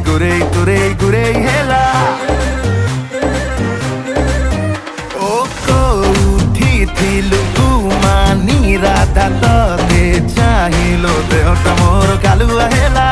ঘুরেই হেলা ও কোউঠিथिलु মানি রাধা ততে চাহিলো দেহটা মোর কালুয়া হেলা